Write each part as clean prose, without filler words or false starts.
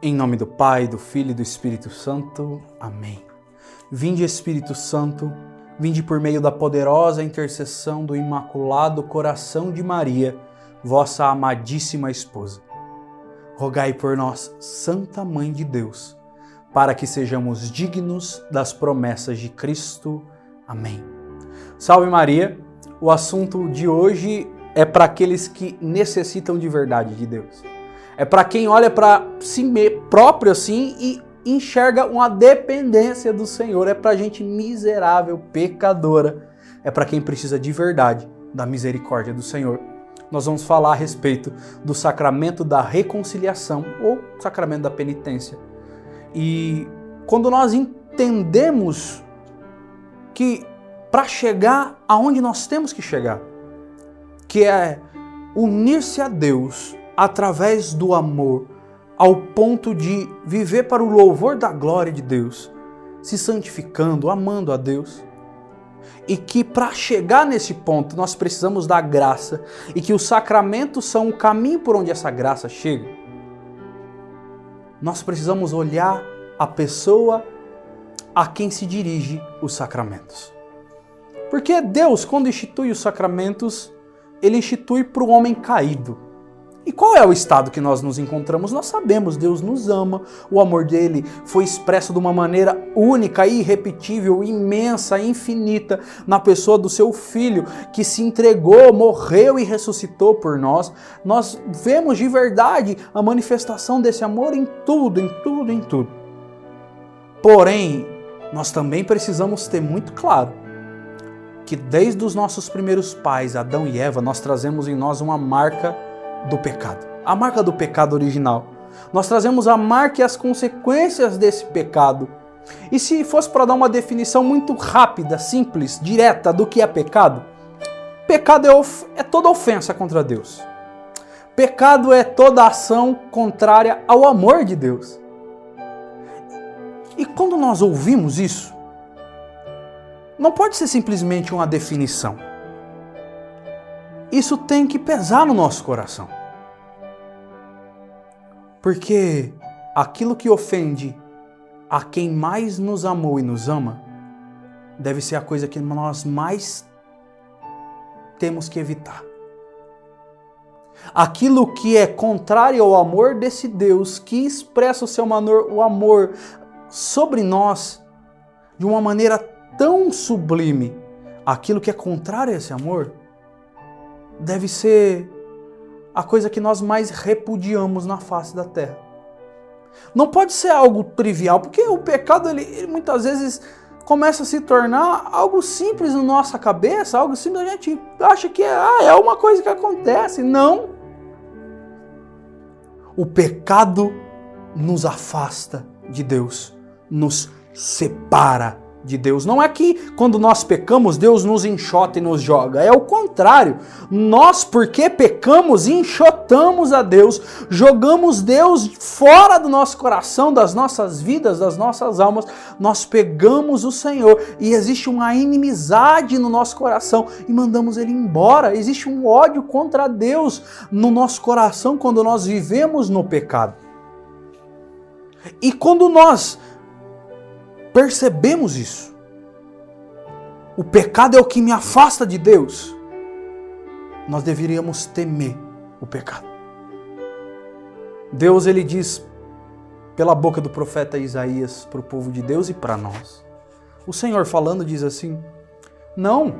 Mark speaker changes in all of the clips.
Speaker 1: Em nome do Pai, do Filho e do Espírito Santo. Amém. Vinde, Espírito Santo, vinde por meio da poderosa intercessão do Imaculado Coração de Maria, vossa amadíssima esposa. Rogai por nós, Santa Mãe de Deus, para que sejamos dignos das promessas de Cristo. Amém. Salve Maria! O assunto de hoje é para aqueles que necessitam de verdade de Deus. É para quem olha para si próprio assim e enxerga uma dependência do Senhor. É para gente miserável, pecadora. É para quem precisa de verdade da misericórdia do Senhor. Nós vamos falar a respeito do sacramento da reconciliação ou sacramento da penitência. E quando nós entendemos que para chegar aonde nós temos que chegar, que é unir-se a Deus através do amor, ao ponto de viver para o louvor da glória de Deus, se santificando, amando a Deus, e que para chegar nesse ponto nós precisamos da graça, e que os sacramentos são o caminho por onde essa graça chega, nós precisamos olhar a pessoa a quem se dirige os sacramentos. Porque Deus, quando institui os sacramentos, Ele institui para o homem caído. E qual é o estado que nós nos encontramos? Nós sabemos, Deus nos ama, o amor dele foi expresso de uma maneira única, irrepetível, imensa, infinita, na pessoa do seu Filho, que se entregou, morreu e ressuscitou por nós. Nós vemos de verdade a manifestação desse amor em tudo, em tudo, em tudo. Porém, nós também precisamos ter muito claro que desde os nossos primeiros pais, Adão e Eva, nós trazemos em nós uma marca do pecado. A marca do pecado original. Nós trazemos a marca e as consequências desse pecado. E se fosse para dar uma definição muito rápida, simples, direta do que é pecado, pecado é toda ofensa contra Deus. Pecado é toda ação contrária ao amor de Deus. E quando nós ouvimos isso, não pode ser simplesmente uma definição. Isso tem que pesar no nosso coração. Porque aquilo que ofende a quem mais nos amou e nos ama, deve ser a coisa que nós mais temos que evitar. Aquilo que é contrário ao amor desse Deus, que expressa o amor sobre nós de uma maneira tão sublime, aquilo que é contrário a esse amor, deve ser a coisa que nós mais repudiamos na face da terra. Não pode ser algo trivial, porque o pecado ele muitas vezes começa a se tornar algo simples na nossa cabeça, algo simples, a gente acha que é uma coisa que acontece. Não! O pecado nos afasta de Deus, nos separa de Deus. Não é que quando nós pecamos, Deus nos enxota e nos joga. É o contrário. Nós, porque pecamos, enxotamos a Deus, jogamos Deus fora do nosso coração, das nossas vidas, das nossas almas. Nós pegamos o Senhor e existe uma inimizade no nosso coração e mandamos Ele embora. Existe um ódio contra Deus no nosso coração quando nós vivemos no pecado. E quando nós percebemos isso, o pecado é o que me afasta de Deus, nós deveríamos temer o pecado. Deus, ele diz pela boca do profeta Isaías para o povo de Deus e para nós. O Senhor falando diz assim: não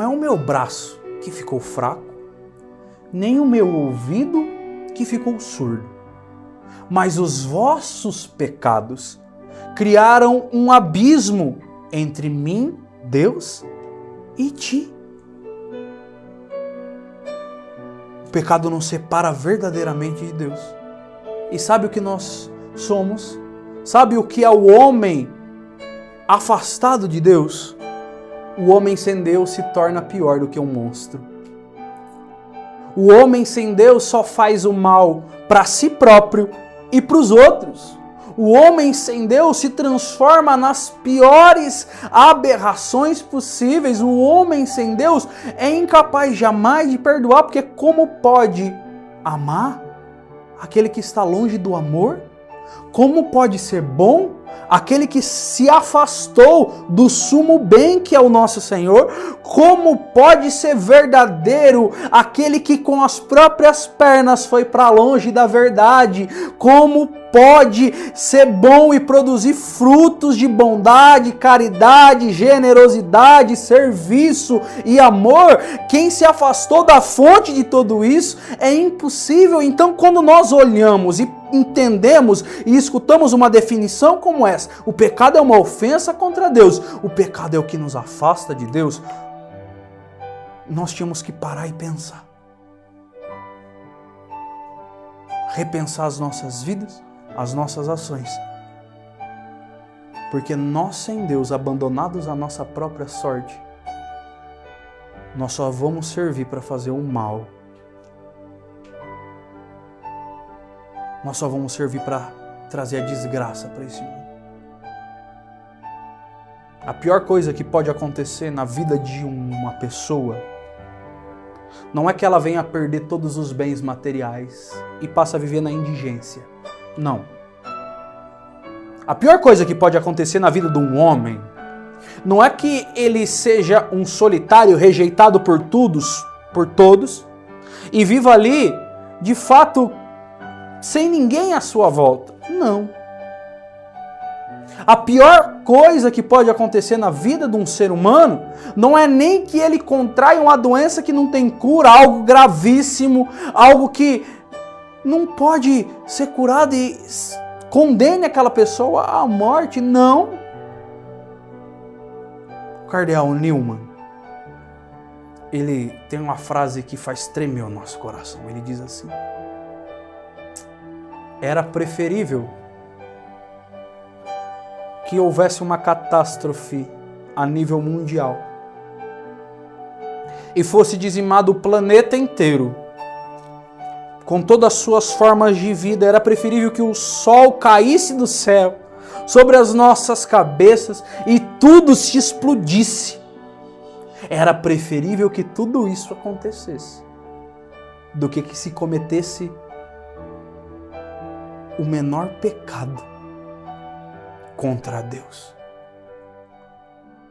Speaker 1: é o meu braço que ficou fraco, nem o meu ouvido que ficou surdo, mas os vossos pecados criaram um abismo entre mim, Deus, e ti. O pecado nos separa verdadeiramente de Deus. E sabe o que nós somos? Sabe o que é o homem afastado de Deus? O homem sem Deus se torna pior do que um monstro. O homem sem Deus só faz o mal para si próprio e para os outros. O homem sem Deus se transforma nas piores aberrações possíveis. O homem sem Deus é incapaz jamais de perdoar, porque como pode amar aquele que está longe do amor? Como pode ser bom aquele que se afastou do sumo bem que é o nosso Senhor? Como pode ser verdadeiro aquele que com as próprias pernas foi para longe da verdade? Como pode ser bom e produzir frutos de bondade, caridade, generosidade, serviço e amor? Quem se afastou da fonte de tudo isso é impossível. Então, quando nós olhamos e entendemos e escutamos uma definição como essa, o pecado é uma ofensa contra Deus, o pecado é o que nos afasta de Deus, nós tínhamos que parar e pensar. Repensar as nossas vidas, as nossas ações. Porque nós, sem Deus, abandonados à nossa própria sorte, nós só vamos servir para fazer o mal. Nós só vamos servir para trazer a desgraça para esse mundo. A pior coisa que pode acontecer na vida de uma pessoa não é que ela venha a perder todos os bens materiais e passe a viver na indigência. Não. A pior coisa que pode acontecer na vida de um homem não é que ele seja um solitário rejeitado por todos e viva ali, de fato, sem ninguém à sua volta. Não. A pior coisa que pode acontecer na vida de um ser humano não é nem que ele contraia uma doença que não tem cura, algo gravíssimo, algo que não pode ser curado e condene aquela pessoa à morte. Não. O cardeal Newman, ele tem uma frase que faz tremer o nosso coração. Ele diz assim: era preferível que houvesse uma catástrofe a nível mundial e fosse dizimado o planeta inteiro, com todas as suas formas de vida. Era preferível que o sol caísse do céu sobre as nossas cabeças e tudo se explodisse. Era preferível que tudo isso acontecesse do que se cometesse o menor pecado contra Deus.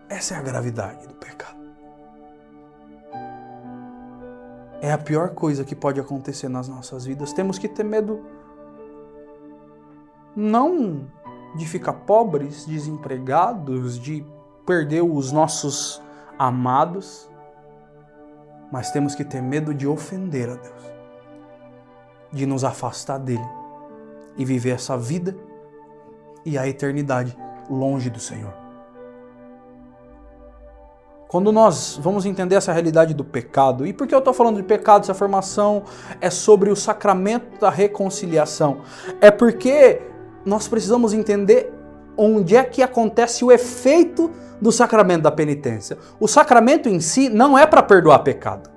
Speaker 1: Essa é a gravidade do pecado. É a pior coisa que pode acontecer nas nossas vidas. Temos que ter medo não de ficar pobres, desempregados, de perder os nossos amados, mas temos que ter medo de ofender a Deus, de nos afastar dele e viver essa vida e a eternidade longe do Senhor. Quando nós vamos entender essa realidade do pecado, e por que eu estou falando de pecado, essa formação é sobre o sacramento da reconciliação, é porque nós precisamos entender onde é que acontece o efeito do sacramento da penitência. O sacramento em si não é para perdoar pecado.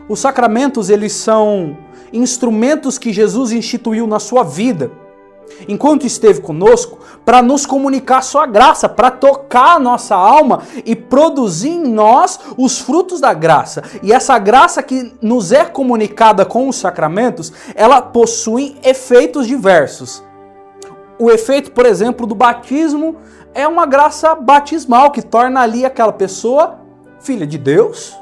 Speaker 1: Os sacramentos, eles são instrumentos que Jesus instituiu na sua vida, enquanto esteve conosco, para nos comunicar a sua graça, para tocar a nossa alma e produzir em nós os frutos da graça. E essa graça que nos é comunicada com os sacramentos, ela possui efeitos diversos. O efeito, por exemplo, do batismo é uma graça batismal que torna ali aquela pessoa filha de Deus.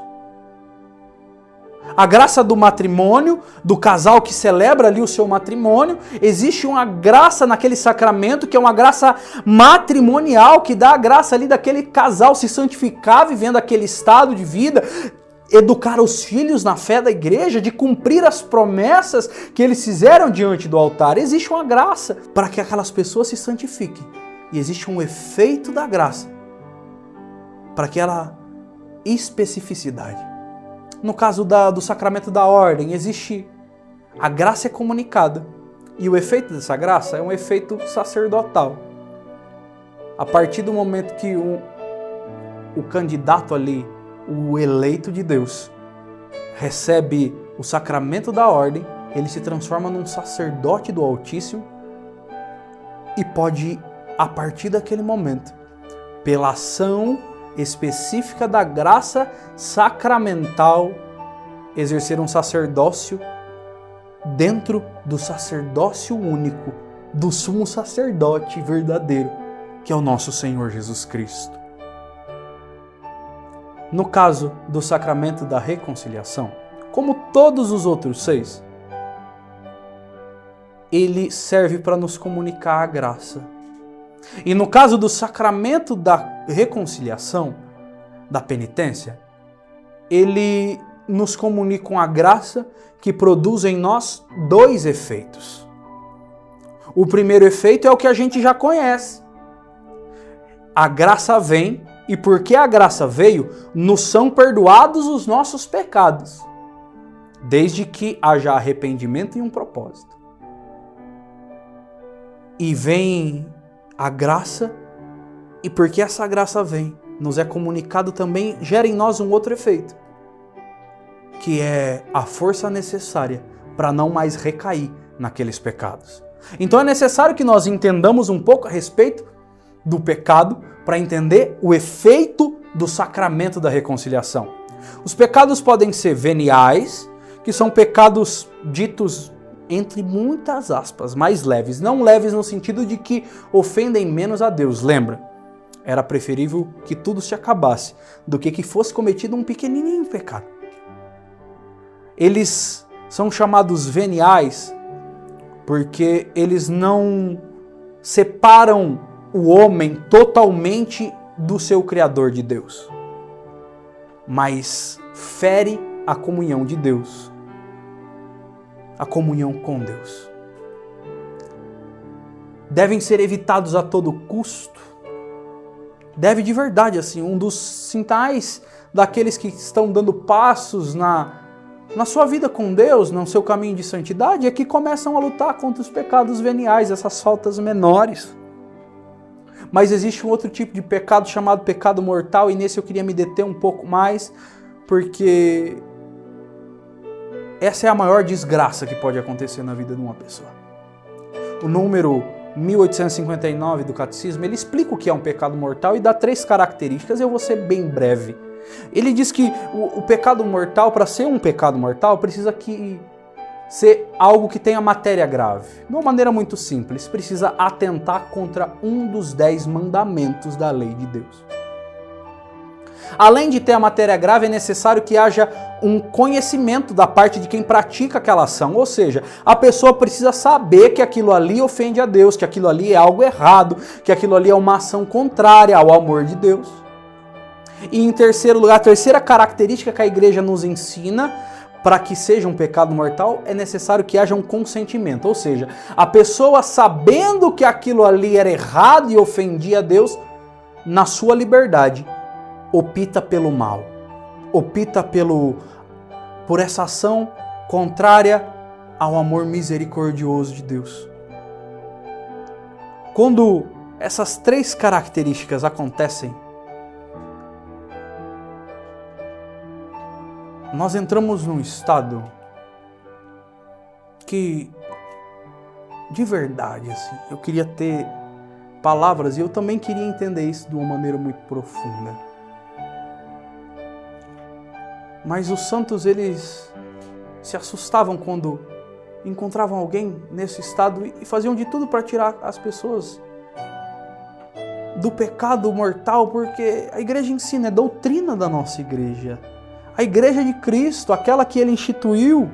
Speaker 1: A graça do matrimônio, do casal que celebra ali o seu matrimônio, existe uma graça naquele sacramento que é uma graça matrimonial, que dá a graça ali daquele casal se santificar, vivendo aquele estado de vida, educar os filhos na fé da igreja, de cumprir as promessas que eles fizeram diante do altar. Existe uma graça para que aquelas pessoas se santifiquem. E existe um efeito da graça para aquela especificidade. No caso do sacramento da ordem, existe a graça é comunicada. E o efeito dessa graça é um efeito sacerdotal. A partir do momento que o candidato ali, o eleito de Deus, recebe o sacramento da ordem, ele se transforma num sacerdote do Altíssimo e pode, a partir daquele momento, pela ação específica da graça sacramental, exercer um sacerdócio dentro do sacerdócio único, do sumo sacerdote verdadeiro, que é o nosso Senhor Jesus Cristo. No caso do sacramento da reconciliação, como todos os outros 6, ele serve para nos comunicar a graça. E no caso do sacramento da reconciliação, da penitência, ele nos comunica com a graça que produz em nós 2 efeitos. O primeiro efeito é o que a gente já conhece. A graça vem, e porque a graça veio, nos são perdoados os nossos pecados, desde que haja arrependimento e um propósito. E vem a graça, e porque essa graça vem, nos é comunicado também, gera em nós um outro efeito, que é a força necessária para não mais recair naqueles pecados. Então é necessário que nós entendamos um pouco a respeito do pecado para entender o efeito do sacramento da reconciliação. Os pecados podem ser veniais, que são pecados ditos entre muitas aspas, mais leves. Não leves no sentido de que ofendem menos a Deus. Lembra? Era preferível que tudo se acabasse do que fosse cometido um pequenininho pecado. Eles são chamados veniais porque eles não separam o homem totalmente do seu Criador de Deus, mas fere a comunhão de Deus, a comunhão com Deus. Devem ser evitados a todo custo. Deve de verdade, assim, um dos sinais daqueles que estão dando passos na sua vida com Deus, no seu caminho de santidade, é que começam a lutar contra os pecados veniais, essas faltas menores. Mas existe um outro tipo de pecado chamado pecado mortal, e nesse eu queria me deter um pouco mais, porque essa é a maior desgraça que pode acontecer na vida de uma pessoa. O número 1859 do Catecismo, ele explica o que é um pecado mortal e dá 3 características, eu vou ser bem breve. Ele diz que o pecado mortal, para ser um pecado mortal, precisa ser algo que tenha matéria grave. De uma maneira muito simples, precisa atentar contra um dos 10 mandamentos da lei de Deus. Além de ter a matéria grave, é necessário que haja um conhecimento da parte de quem pratica aquela ação. Ou seja, a pessoa precisa saber que aquilo ali ofende a Deus, que aquilo ali é algo errado, que aquilo ali é uma ação contrária ao amor de Deus. E em terceiro lugar, a terceira característica que a igreja nos ensina para que seja um pecado mortal, é necessário que haja um consentimento. Ou seja, a pessoa sabendo que aquilo ali era errado e ofendia a Deus, na sua liberdade, opta pelo mal, opta por essa ação contrária ao amor misericordioso de Deus. Quando essas 3 características acontecem, nós entramos num estado que, de verdade, assim, eu queria ter palavras e eu também queria entender isso de uma maneira muito profunda. Mas os santos, eles se assustavam quando encontravam alguém nesse estado e faziam de tudo para tirar as pessoas do pecado mortal, porque a igreja ensina, é doutrina da nossa igreja. A igreja de Cristo, aquela que ele instituiu,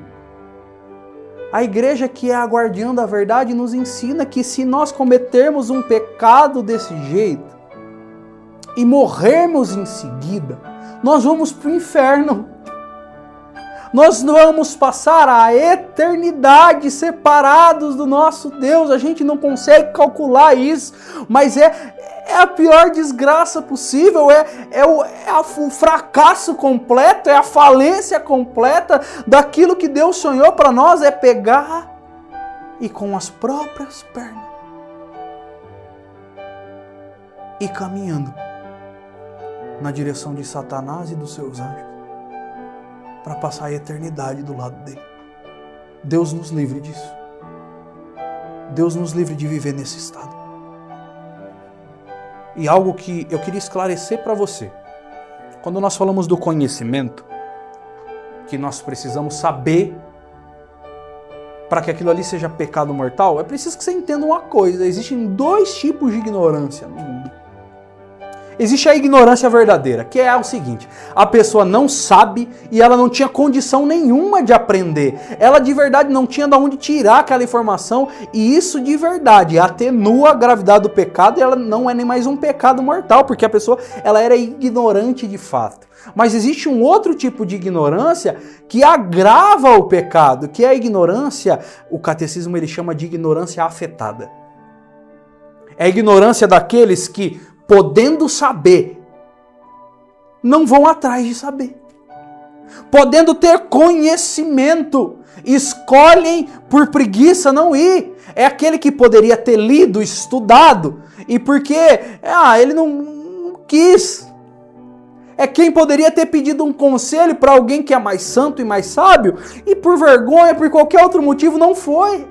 Speaker 1: a igreja que é a guardiã da verdade, nos ensina que se nós cometermos um pecado desse jeito e morrermos em seguida, nós vamos para o inferno. Nós vamos passar a eternidade separados do nosso Deus. A gente não consegue calcular isso, mas é a pior desgraça possível, o fracasso completo, é a falência completa daquilo que Deus sonhou para nós, é pegar e com as próprias pernas ir caminhando na direção de Satanás e dos seus anjos para passar a eternidade do lado dele. Deus nos livre disso. Deus nos livre de viver nesse estado. E algo que eu queria esclarecer para você. Quando nós falamos do conhecimento, que nós precisamos saber para que aquilo ali seja pecado mortal, é preciso que você entenda uma coisa: existem dois tipos de ignorância no mundo. Existe a ignorância verdadeira, que é o seguinte: a pessoa não sabe e ela não tinha condição nenhuma de aprender. Ela de verdade não tinha de onde tirar aquela informação, e isso de verdade atenua a gravidade do pecado, e ela não é nem mais um pecado mortal, porque a pessoa ela era ignorante de fato. Mas existe um outro tipo de ignorância que agrava o pecado, que é a ignorância, o catecismo ele chama de ignorância afetada. É a ignorância daqueles que, podendo saber, não vão atrás de saber. Podendo ter conhecimento, escolhem por preguiça não ir. É aquele que poderia ter lido, estudado, e porque ele não quis. É quem poderia ter pedido um conselho para alguém que é mais santo e mais sábio, e por vergonha, por qualquer outro motivo, não foi.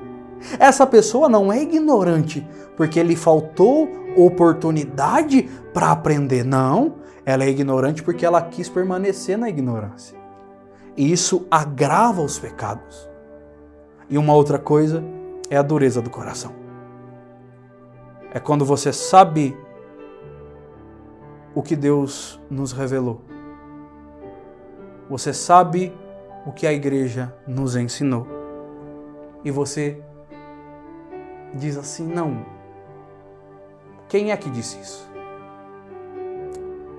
Speaker 1: Essa pessoa não é ignorante porque lhe faltou oportunidade para aprender. Não, ela é ignorante porque ela quis permanecer na ignorância. E isso agrava os pecados. E uma outra coisa é a dureza do coração. É quando você sabe o que Deus nos revelou. Você sabe o que a igreja nos ensinou. E você diz assim: não. Quem é que disse isso?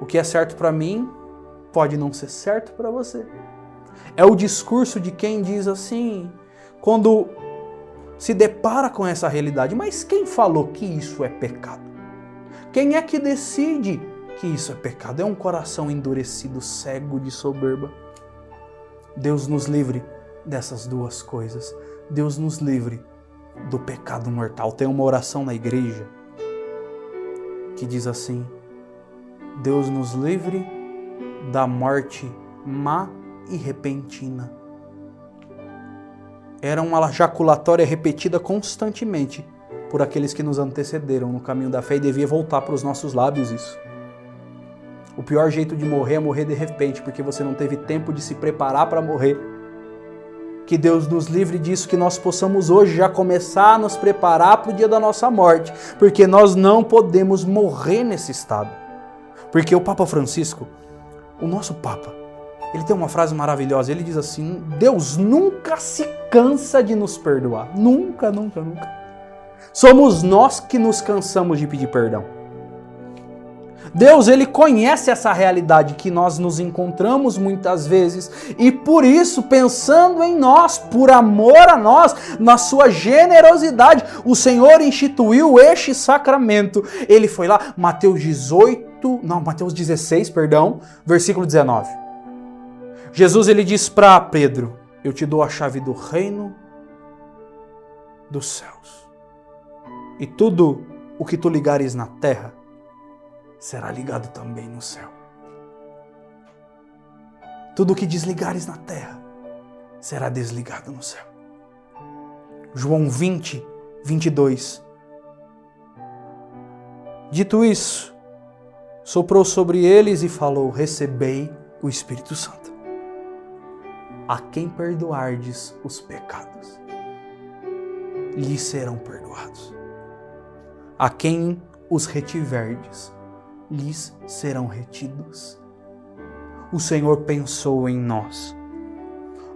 Speaker 1: O que é certo para mim pode não ser certo para você. É o discurso de quem diz assim, quando se depara com essa realidade: mas quem falou que isso é pecado? Quem é que decide que isso é pecado? É um coração endurecido, cego de soberba. Deus nos livre dessas duas coisas. Deus nos livre do pecado mortal. Tem uma oração na igreja que diz assim: Deus nos livre da morte má e repentina. Era uma jaculatória repetida constantemente por aqueles que nos antecederam no caminho da fé, e devia voltar para os nossos lábios isso. O pior jeito de morrer é morrer de repente, porque você não teve tempo de se preparar para morrer. Que Deus nos livre disso, que nós possamos hoje já começar a nos preparar para o dia da nossa morte, porque nós não podemos morrer nesse estado. Porque o Papa Francisco, o nosso Papa, ele tem uma frase maravilhosa. Ele diz assim: Deus nunca se cansa de nos perdoar. Nunca, nunca, nunca. Somos nós que nos cansamos de pedir perdão. Deus, ele conhece essa realidade que nós nos encontramos muitas vezes, e por isso, pensando em nós, por amor a nós, na sua generosidade, o Senhor instituiu este sacramento. Ele foi lá, Mateus 16, versículo 19. Jesus, ele diz para Pedro: eu te dou a chave do reino dos céus, e tudo o que tu ligares na terra será ligado também no céu. Tudo o que desligares na terra será desligado no céu. João 20, 22. Dito isso, soprou sobre eles e falou: recebei o Espírito Santo. A quem perdoardes os pecados, lhes serão perdoados. A quem os retiverdes, lhes serão retidos. O Senhor pensou em nós,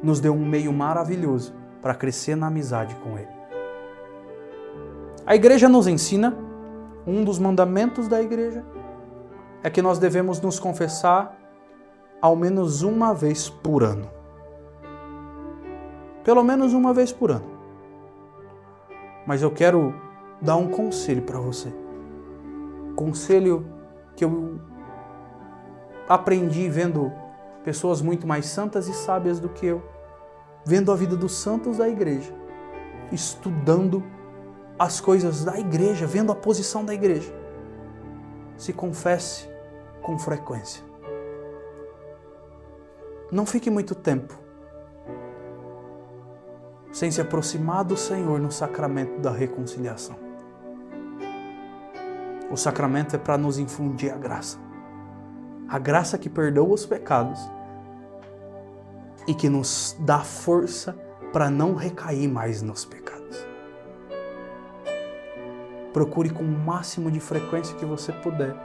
Speaker 1: nos deu um meio maravilhoso para crescer na amizade com Ele. A igreja nos ensina, um dos mandamentos da igreja é que nós devemos nos confessar ao menos uma vez por ano. Pelo menos uma vez por ano. Mas eu quero dar um conselho para você. Conselho que eu aprendi vendo pessoas muito mais santas e sábias do que eu, vendo a vida dos santos da igreja, estudando as coisas da igreja, vendo a posição da igreja. Se confesse com frequência. Não fique muito tempo sem se aproximar do Senhor no sacramento da reconciliação. O sacramento é para nos infundir a graça que perdoa os pecados e que nos dá força para não recair mais nos pecados. Procure com o máximo de frequência que você puder.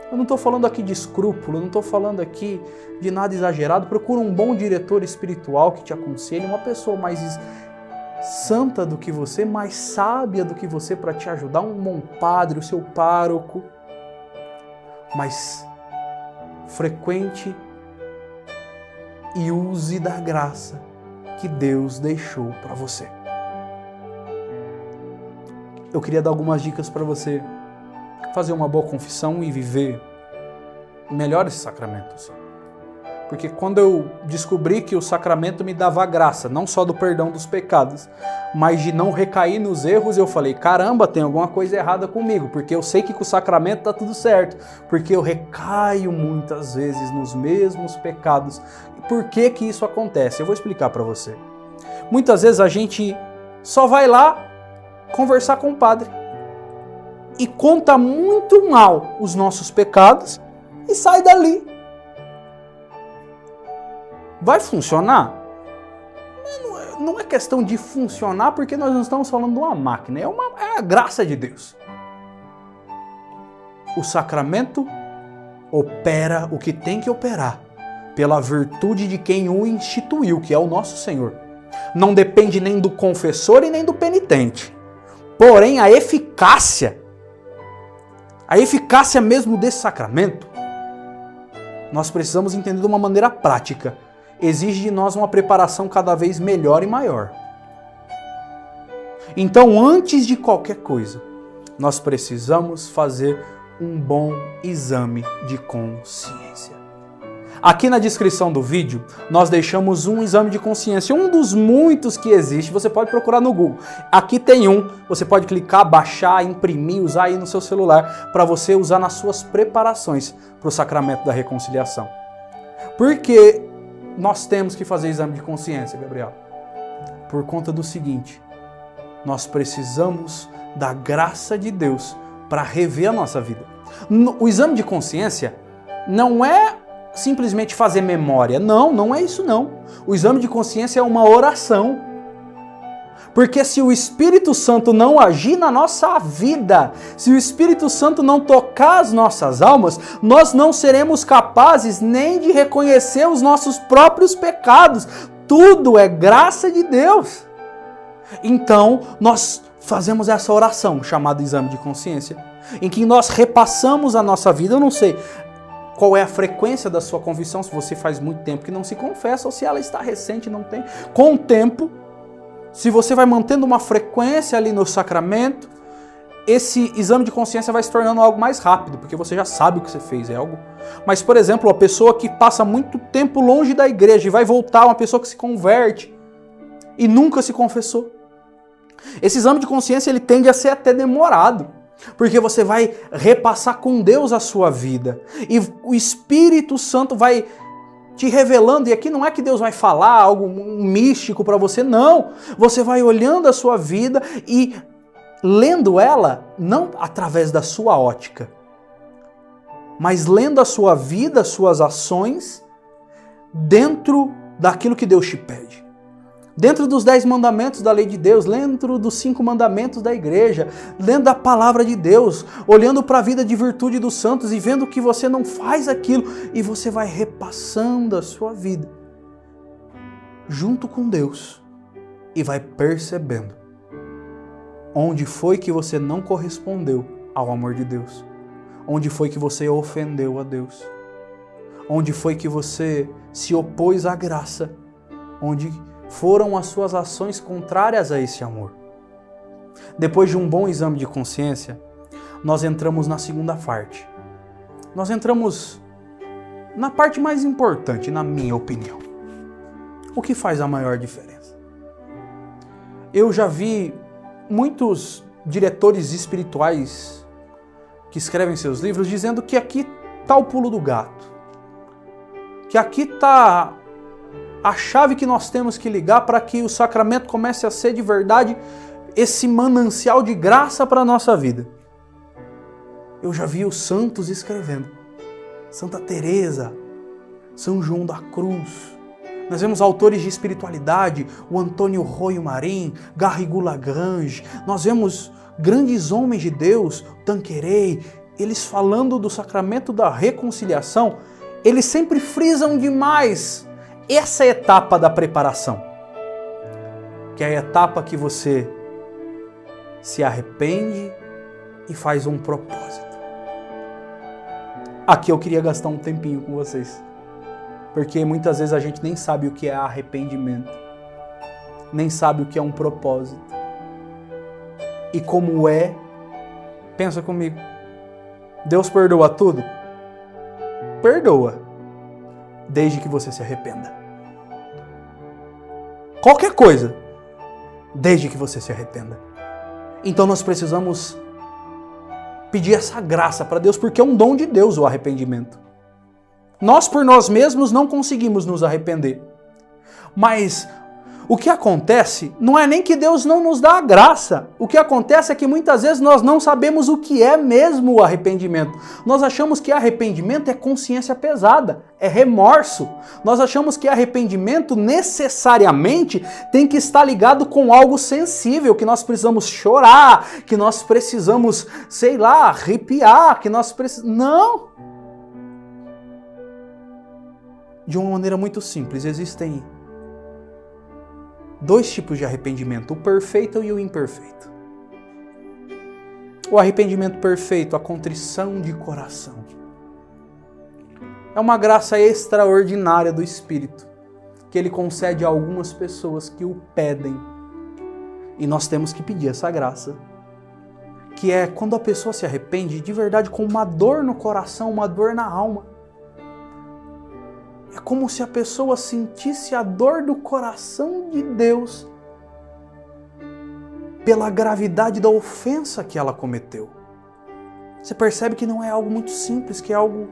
Speaker 1: Eu não estou falando aqui de escrúpulo, eu não estou falando aqui de nada exagerado. Procura um bom diretor espiritual que te aconselhe, uma pessoa mais santa do que você, mais sábia do que você para te ajudar, um bom padre, o seu pároco. Mas frequente e use da graça que Deus deixou para você. Eu queria dar algumas dicas para você fazer uma boa confissão e viver melhor esse sacramento. Porque quando eu descobri que o sacramento me dava graça, não só do perdão dos pecados, mas de não recair nos erros, eu falei, caramba, tem alguma coisa errada comigo, porque eu sei que com o sacramento está tudo certo, porque eu recaio muitas vezes nos mesmos pecados. E por que que isso acontece? Eu vou explicar para você. Muitas vezes a gente só vai lá conversar com o padre e conta muito mal os nossos pecados e sai dali. Vai funcionar? Não é questão de funcionar, porque nós não estamos falando de uma máquina, é a graça de Deus. O sacramento opera o que tem que operar, pela virtude de quem o instituiu, que é o nosso Senhor. Não depende nem do confessor e nem do penitente. Porém, a eficácia mesmo desse sacramento, nós precisamos entender de uma maneira prática. Exige de nós uma preparação cada vez melhor e maior. Então, antes de qualquer coisa, nós precisamos fazer um bom exame de consciência. Aqui na descrição do vídeo, nós deixamos um exame de consciência, um dos muitos que existe, você pode procurar no Google. Aqui tem um, você pode clicar, baixar, imprimir, usar aí no seu celular, para você usar nas suas preparações para o sacramento da reconciliação. Por que nós temos que fazer exame de consciência, Gabriel? Por conta do seguinte, nós precisamos da graça de Deus para rever a nossa vida. O exame de consciência não é simplesmente fazer memória. Não é isso não. O exame de consciência é uma oração. Porque se o Espírito Santo não agir na nossa vida, se o Espírito Santo não tocar as nossas almas, nós não seremos capazes nem de reconhecer os nossos próprios pecados. Tudo é graça de Deus. Então, nós fazemos essa oração chamada exame de consciência, em que nós repassamos a nossa vida. Eu não sei qual é a frequência da sua confissão, se você faz muito tempo que não se confessa, ou se ela está recente, não tem. Com o tempo, se você vai mantendo uma frequência ali no sacramento, esse exame de consciência vai se tornando algo mais rápido, porque você já sabe o que você fez, é algo. Mas, por exemplo, a pessoa que passa muito tempo longe da igreja e vai voltar, uma pessoa que se converte e nunca se confessou. Esse exame de consciência ele tende a ser até demorado, porque você vai repassar com Deus a sua vida. E o Espírito Santo vai te revelando. E aqui não é que Deus vai falar algo místico para você, não. Você vai olhando a sua vida e lendo ela, não através da sua ótica, mas lendo a sua vida, as suas ações, dentro daquilo que Deus te pede. Dentro dos 10 mandamentos da lei de Deus, dentro dos 5 mandamentos da igreja, dentro da palavra de Deus, olhando para a vida de virtude dos santos e vendo que você não faz aquilo, e você vai repassando a sua vida junto com Deus e vai percebendo onde foi que você não correspondeu ao amor de Deus, onde foi que você ofendeu a Deus, onde foi que você se opôs à graça, onde foram as suas ações contrárias a esse amor. Depois de um bom exame de consciência, nós entramos na segunda parte. Nós entramos na parte mais importante, na minha opinião. O que faz a maior diferença? Eu já vi muitos diretores espirituais que escrevem seus livros dizendo que aqui está o pulo do gato, que aqui está a chave que nós temos que ligar para que o sacramento comece a ser de verdade esse manancial de graça para a nossa vida. Eu já vi os santos escrevendo. Santa Teresa, São João da Cruz, Nós vemos autores de espiritualidade, o Antônio Royo Marim, Garrigou Lagrange, nós vemos grandes homens de Deus, Tanqueray, eles falando do sacramento da reconciliação, eles sempre frisam demais essa etapa da preparação, que é a etapa que você se arrepende e faz um propósito. Aqui eu queria gastar um tempinho com vocês, porque muitas vezes a gente nem sabe o que é arrependimento, nem sabe o que é um propósito. E como é, pensa comigo, Deus perdoa tudo? Perdoa, desde que você se arrependa. Qualquer coisa, desde que você se arrependa. Então nós precisamos pedir essa graça para Deus, porque é um dom de Deus o arrependimento. Nós por nós mesmos não conseguimos nos arrepender. Mas o que acontece não é nem que Deus não nos dá a graça. O que acontece é que muitas vezes nós não sabemos o que é mesmo o arrependimento. Nós achamos que arrependimento é consciência pesada, é remorso. Nós achamos que arrependimento necessariamente tem que estar ligado com algo sensível, que nós precisamos chorar, que nós precisamos, sei lá, arrepiar, que nós precisamos... Não! De uma maneira muito simples, existem dois tipos de arrependimento, o perfeito e o imperfeito. O arrependimento perfeito, a contrição de coração, é uma graça extraordinária do Espírito, que Ele concede a algumas pessoas que o pedem. E nós temos que pedir essa graça, que é quando a pessoa se arrepende de verdade com uma dor no coração, uma dor na alma. É como se a pessoa sentisse a dor do coração de Deus pela gravidade da ofensa que ela cometeu. Você percebe que não é algo muito simples, que é algo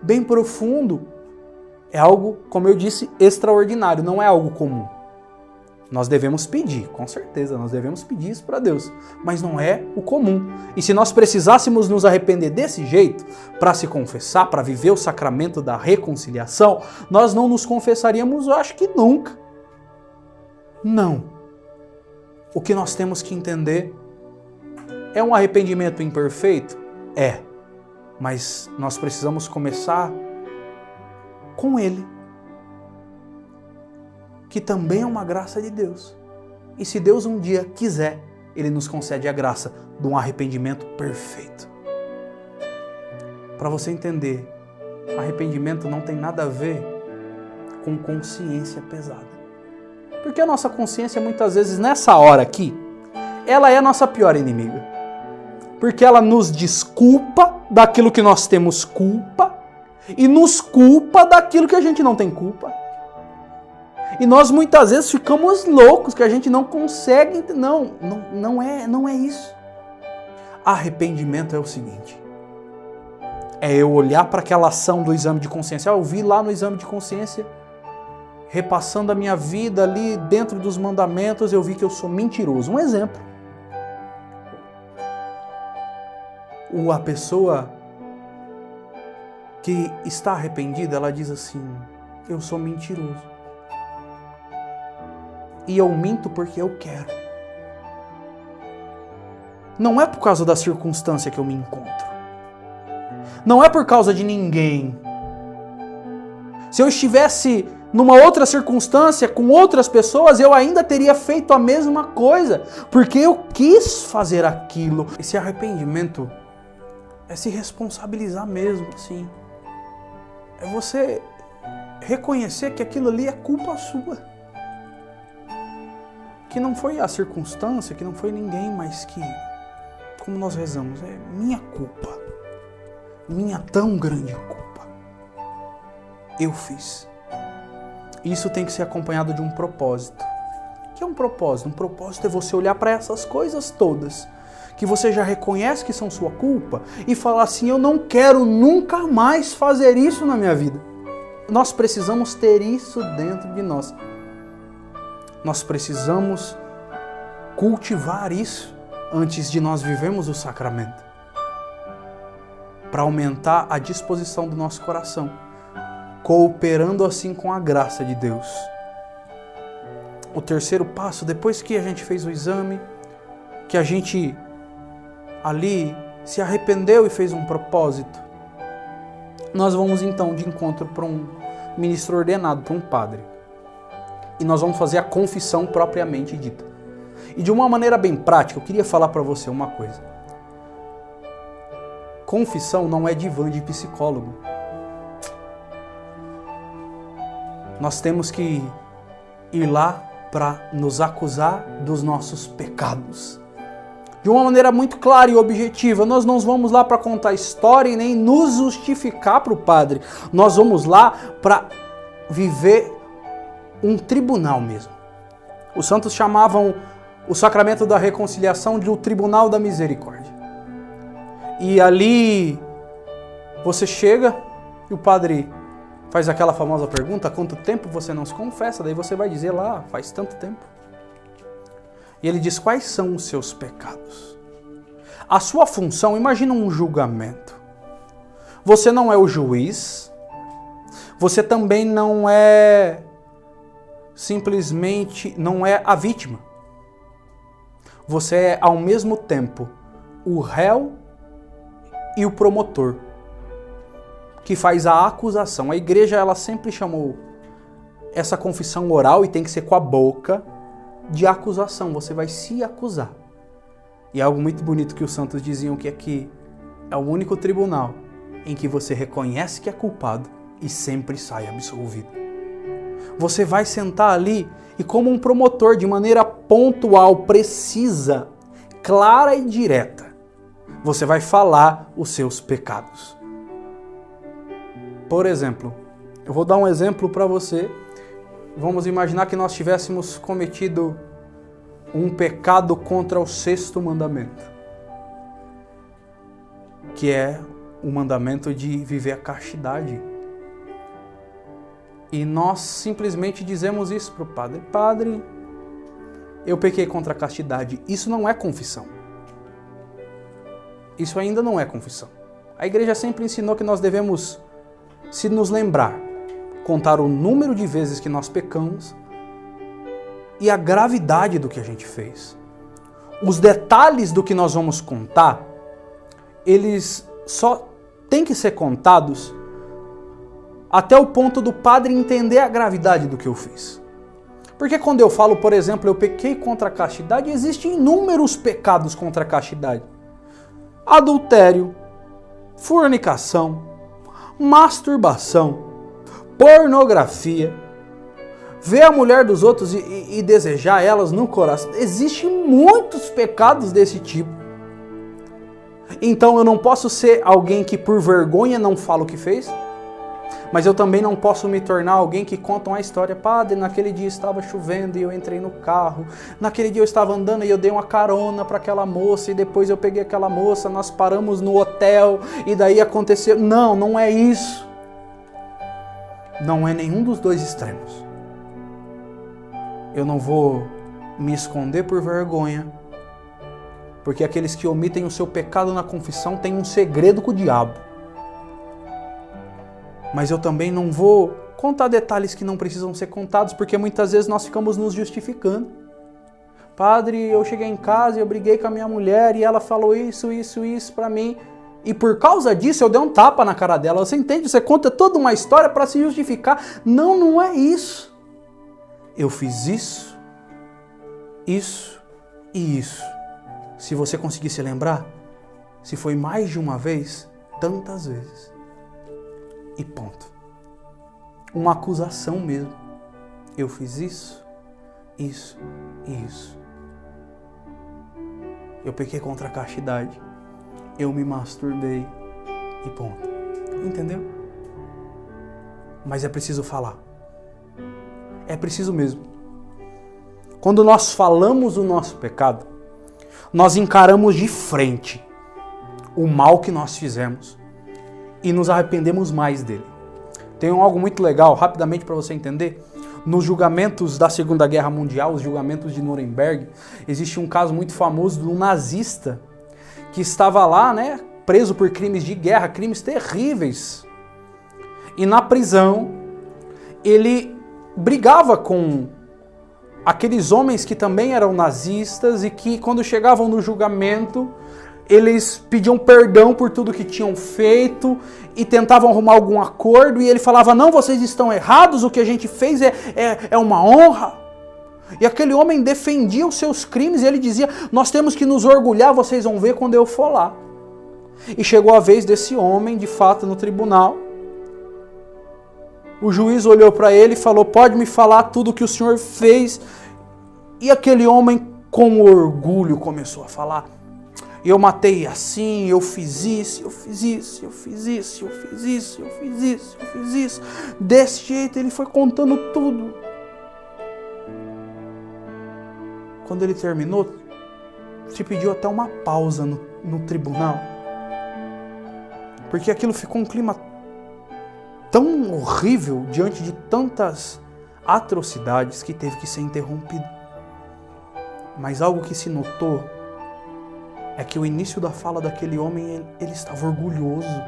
Speaker 1: bem profundo. É algo, como eu disse, extraordinário, não é algo comum. Nós devemos pedir, com certeza, nós devemos pedir isso para Deus, mas não é o comum. E se nós precisássemos nos arrepender desse jeito, para se confessar, para viver o sacramento da reconciliação, nós não nos confessaríamos, eu acho que nunca. Não. O que nós temos que entender é um arrependimento imperfeito? É. Mas nós precisamos começar com ele, que também é uma graça de Deus. E se Deus um dia quiser, Ele nos concede a graça de um arrependimento perfeito. Para você entender, arrependimento não tem nada a ver com consciência pesada. Porque a nossa consciência, muitas vezes, nessa hora aqui, ela é a nossa pior inimiga. Porque ela nos desculpa daquilo que nós temos culpa e nos culpa daquilo que a gente não tem culpa. E nós muitas vezes ficamos loucos, que a gente não consegue... Não é isso. Arrependimento é o seguinte. É eu olhar para aquela ação do exame de consciência. Eu vi lá no exame de consciência, repassando a minha vida ali dentro dos mandamentos, eu vi que eu sou mentiroso. Um exemplo. A pessoa que está arrependida, ela diz assim, eu sou mentiroso. E eu minto porque eu quero. Não é por causa da circunstância que eu me encontro. Não é por causa de ninguém. Se eu estivesse numa outra circunstância, com outras pessoas, eu ainda teria feito a mesma coisa, porque eu quis fazer aquilo. Esse arrependimento é se responsabilizar mesmo, assim. É você reconhecer que aquilo ali é culpa sua. Que não foi a circunstância, que não foi ninguém, mas que, como nós rezamos, é minha culpa. Minha tão grande culpa. Eu fiz. Isso tem que ser acompanhado de um propósito. O que é um propósito? Um propósito é você olhar para essas coisas todas, que você já reconhece que são sua culpa, e falar assim, eu não quero nunca mais fazer isso na minha vida. Nós precisamos ter isso dentro de nós. Nós precisamos cultivar isso antes de nós vivermos o sacramento, para aumentar a disposição do nosso coração, cooperando assim com a graça de Deus. o terceiro passo, depois que a gente fez o exame, que a gente ali se arrependeu e fez um propósito, nós vamos então de encontro para um ministro ordenado, para um padre. E nós vamos fazer a confissão propriamente dita. E de uma maneira bem prática, eu queria falar para você uma coisa. Confissão não é divã de psicólogo. Nós temos que ir lá para nos acusar dos nossos pecados. De uma maneira muito clara e objetiva. Nós não vamos lá para contar história e nem nos justificar para o padre. Nós vamos lá para viver um tribunal mesmo. Os santos chamavam o sacramento da reconciliação de o tribunal da misericórdia. E ali você chega e o padre faz aquela famosa pergunta: há quanto tempo você não se confessa? Daí você vai dizer lá: faz tanto tempo. E ele diz: quais são os seus pecados? A sua função, imagina um julgamento. Você não é o juiz, você também não é simplesmente, não é a vítima. Você é ao mesmo tempo o réu e o promotor, que faz a acusação. A igreja, ela sempre chamou essa confissão oral, e tem que ser com a boca, de acusação. Você vai se acusar. E é algo muito bonito que os santos diziam, que aqui é o único tribunal em que você reconhece que é culpado e sempre sai absolvido. Você vai sentar ali e, como um promotor, de maneira pontual, precisa, clara e direta, você vai falar os seus pecados. Por exemplo, eu vou dar um exemplo para você. Vamos imaginar que nós tivéssemos cometido um pecado contra o 6º mandamento, que é o mandamento de viver a castidade. E nós simplesmente dizemos isso para o padre: padre, eu pequei contra a castidade. Isso não é confissão. Isso ainda não é confissão. A igreja sempre ensinou que nós devemos, se nos lembrar, contar o número de vezes que nós pecamos e a gravidade do que a gente fez. Os detalhes do que nós vamos contar, eles só têm que ser contados até o ponto do padre entender a gravidade do que eu fiz. Porque quando eu falo, por exemplo, eu pequei contra a castidade, existem inúmeros pecados contra a castidade. Adultério, fornicação, masturbação, pornografia, ver a mulher dos outros e desejar elas no coração. Existem muitos pecados desse tipo. Então eu não posso ser alguém que por vergonha não fala o que fez, mas eu também não posso me tornar alguém que conta uma história. Padre, naquele dia estava chovendo e eu entrei no carro. Naquele dia eu estava andando e eu dei uma carona para aquela moça e depois eu peguei aquela moça, nós paramos no hotel e daí aconteceu. Não, não é isso. Não é nenhum dos dois extremos. Eu não vou me esconder por vergonha, porque aqueles que omitem o seu pecado na confissão têm um segredo com o diabo. Mas eu também não vou contar detalhes que não precisam ser contados, porque muitas vezes nós ficamos nos justificando. Padre, eu cheguei em casa e eu briguei com a minha mulher e ela falou isso para mim. E por causa disso eu dei um tapa na cara dela. Você entende? Você conta toda uma história para se justificar. Não, não é isso. Eu fiz isso, isso e isso. Se você conseguir se lembrar, se foi mais de uma vez, tantas vezes. E ponto. Uma acusação mesmo. Eu fiz isso, isso e isso. Eu pequei contra a castidade. Eu me masturbei e ponto. Entendeu? Mas é preciso falar. É preciso mesmo. Quando nós falamos o nosso pecado, nós encaramos de frente o mal que nós fizemos e nos arrependemos mais dele. Tem algo muito legal, rapidamente para você entender. Nos julgamentos da Segunda Guerra Mundial, os julgamentos de Nuremberg, existe um caso muito famoso de um nazista que estava lá, preso por crimes de guerra, crimes terríveis. E na prisão, ele brigava com aqueles homens que também eram nazistas e que quando chegavam no julgamento, eles pediam perdão por tudo que tinham feito e tentavam arrumar algum acordo, e ele falava, não, vocês estão errados, o que a gente fez é uma honra. E aquele homem defendia os seus crimes e ele dizia, nós temos que nos orgulhar, vocês vão ver quando eu for lá. E chegou a vez desse homem, de fato, no tribunal. O juiz olhou para ele e falou, pode me falar tudo o que o senhor fez? E aquele homem, com orgulho, começou a falar, eu matei assim, eu fiz isso, eu fiz isso, eu fiz isso, eu fiz isso, eu fiz isso, eu fiz isso. Desse jeito ele foi contando tudo. Quando ele terminou, se pediu até uma pausa no tribunal. Porque aquilo ficou um clima tão horrível diante de tantas atrocidades que teve que ser interrompido. Mas algo que se notou é que o início da fala daquele homem, ele estava orgulhoso,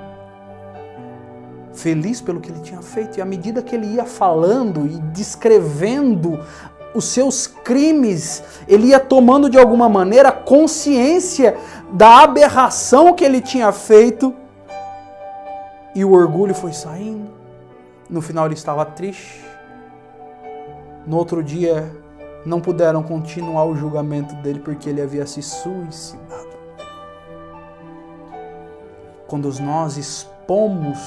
Speaker 1: feliz pelo que ele tinha feito. E à medida que ele ia falando e descrevendo os seus crimes, ele ia tomando de alguma maneira consciência da aberração que ele tinha feito, e o orgulho foi saindo. No final ele estava triste. No outro dia não puderam continuar o julgamento dele porque ele havia se suicidado. Quando nós expomos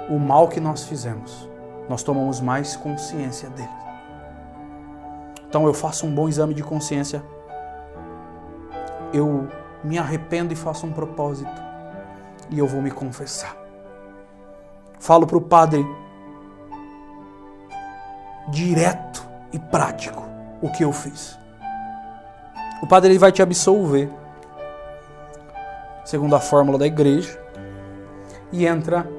Speaker 1: o mal que nós fizemos, nós tomamos mais consciência dele. Então eu faço um bom exame de consciência, eu me arrependo e faço um propósito, e eu vou me confessar. Falo para o padre, direto e prático, o que eu fiz. O padre ele vai te absolver, segundo a fórmula da igreja, e entra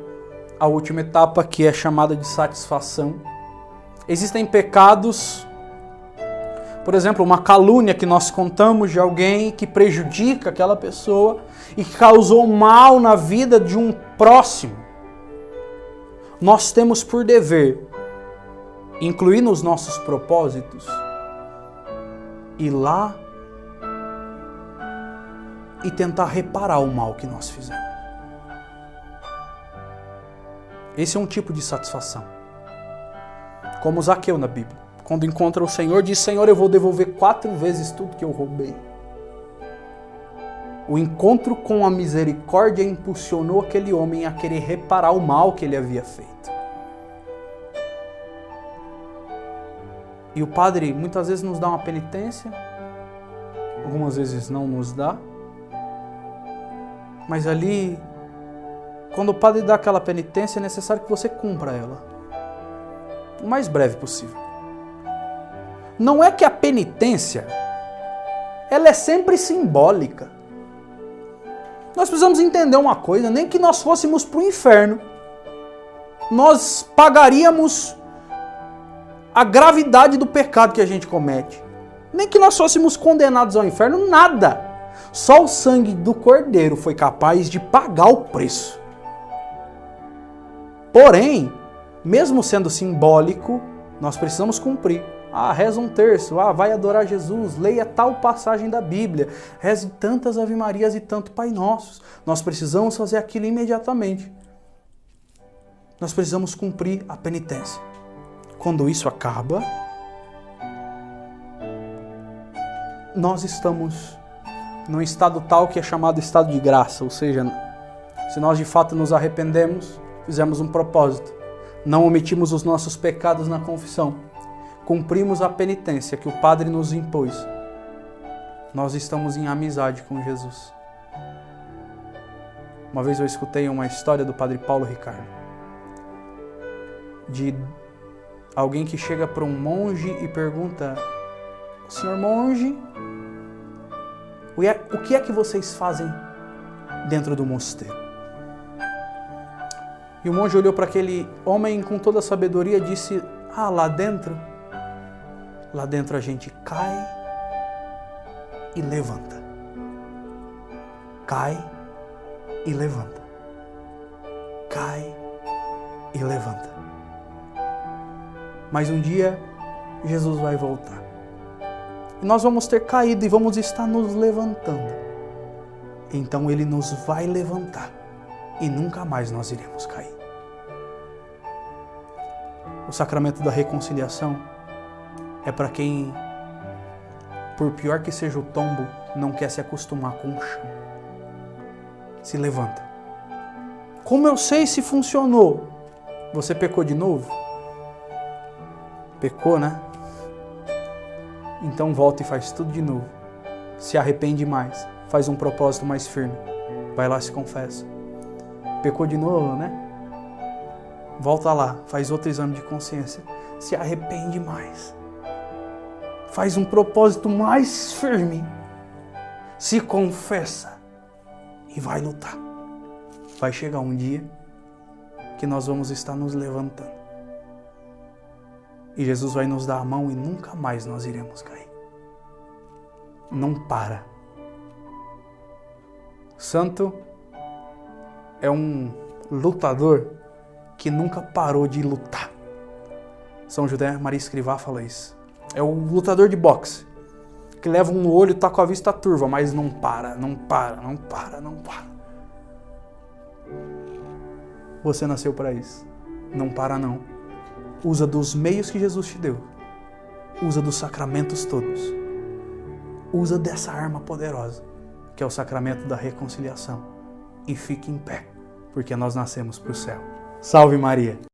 Speaker 1: a última etapa, que é chamada de satisfação. Existem pecados, por exemplo, uma calúnia que nós contamos de alguém que prejudica aquela pessoa e que causou mal na vida de um próximo. Nós temos por dever incluir nos nossos propósitos, ir lá e tentar reparar o mal que nós fizemos. Esse é um tipo de satisfação. Como Zaqueu na Bíblia. Quando encontra o Senhor, diz, Senhor, eu vou devolver 4 vezes tudo que eu roubei. O encontro com a misericórdia impulsionou aquele homem a querer reparar o mal que ele havia feito. E o padre muitas vezes nos dá uma penitência, algumas vezes não nos dá, mas ali, quando o padre dá aquela penitência, é necessário que você cumpra ela, o mais breve possível. Não é que a penitência, ela é sempre simbólica. Nós precisamos entender uma coisa, nem que nós fôssemos para o inferno, nós pagaríamos a gravidade do pecado que a gente comete. Nem que nós fôssemos condenados ao inferno, nada. Só o sangue do Cordeiro foi capaz de pagar o preço. Porém, mesmo sendo simbólico, nós precisamos cumprir. Reza um terço, vai adorar Jesus, leia tal passagem da Bíblia, reze tantas Ave Marias e tanto Pai Nossos. Nós precisamos fazer aquilo imediatamente. Nós precisamos cumprir a penitência. Quando isso acaba, nós estamos num estado tal que é chamado estado de graça, ou seja, se nós de fato nos arrependemos, fizemos um propósito, não omitimos os nossos pecados na confissão, cumprimos a penitência que o Padre nos impôs, nós estamos em amizade com Jesus. Uma vez eu escutei uma história do Padre Paulo Ricardo, de alguém que chega para um monge e pergunta, senhor monge, o que é que vocês fazem dentro do mosteiro? E o monge olhou para aquele homem com toda a sabedoria e disse, lá dentro a gente cai e levanta. Cai e levanta. Cai e levanta. Mas um dia Jesus vai voltar. E nós vamos ter caído e vamos estar nos levantando. Então Ele nos vai levantar e nunca mais nós iremos cair. O sacramento da reconciliação é para quem, por pior que seja o tombo, não quer se acostumar com o chão. Se levanta. Como eu sei se funcionou? Você pecou de novo? Pecou, né? Então volta e faz tudo de novo. Se arrepende mais. Faz um propósito mais firme. Vai lá e se confessa. Pecou de novo, né? Volta lá, faz outro exame de consciência. Se arrepende mais. Faz um propósito mais firme. Se confessa. E vai lutar. Vai chegar um dia que nós vamos estar nos levantando. E Jesus vai nos dar a mão e nunca mais nós iremos cair. Não para. Santo é um lutador que nunca parou de lutar. São José Maria Escrivá fala isso. É o lutador de boxe, que leva um no olho e tá com a vista turva, mas não para, não para, não para, não para. Você nasceu para isso. Não para não. Usa dos meios que Jesus te deu. Usa dos sacramentos todos. Usa dessa arma poderosa, que é o sacramento da reconciliação. E fique em pé, porque nós nascemos para o céu. Salve Maria!